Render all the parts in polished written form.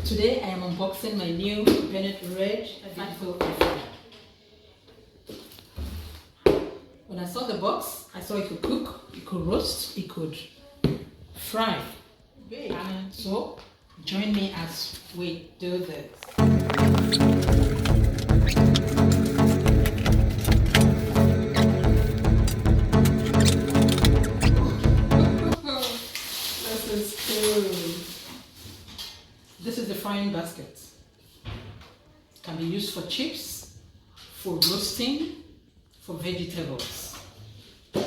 Today I am unboxing my new Bennett Read. When I saw the box, I saw it could cook, it could roast, it could fry. And so join me as we do this. This is cool. This is the frying basket. It can be used for chips, for roasting, for vegetables. And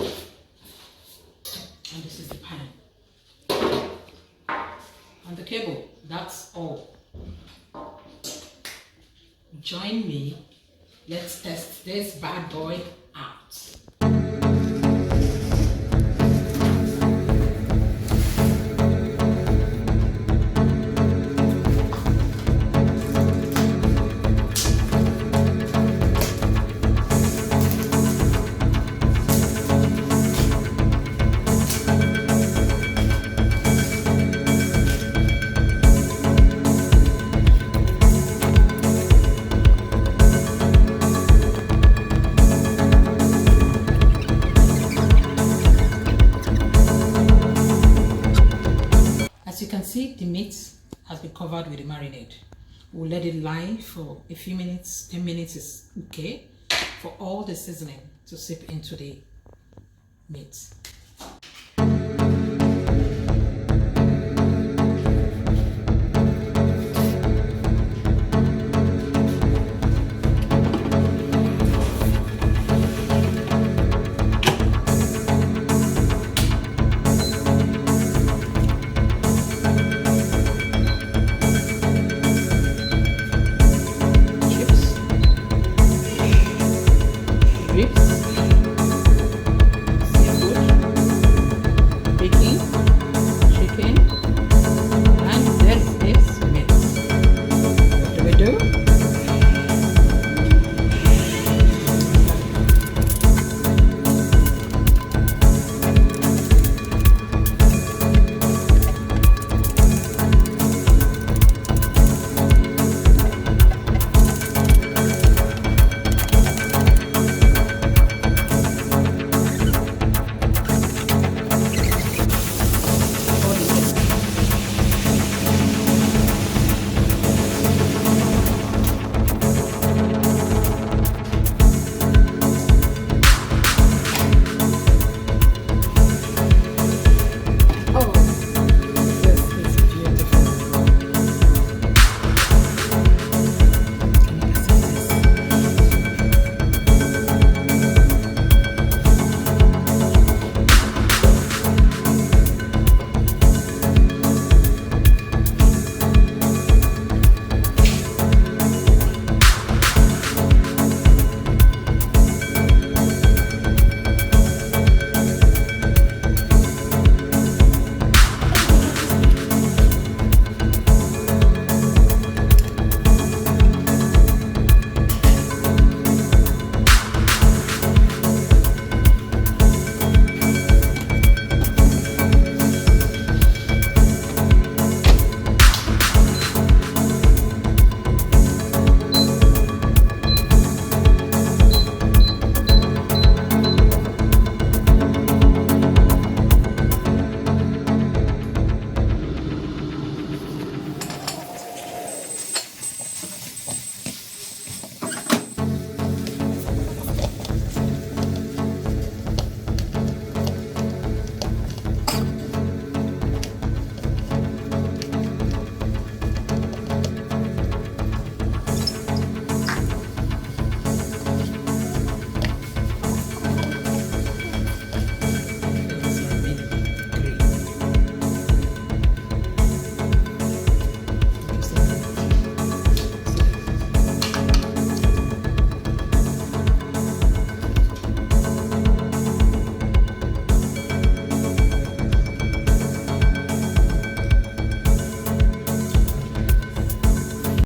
this is the pan. And the cable, that's all. Join me. Let's test this bad boy out. As you can see, the meat has been covered with the marinade. We'll let it lie for a few minutes. 10 minutes is okay for all the seasoning to seep into the meat.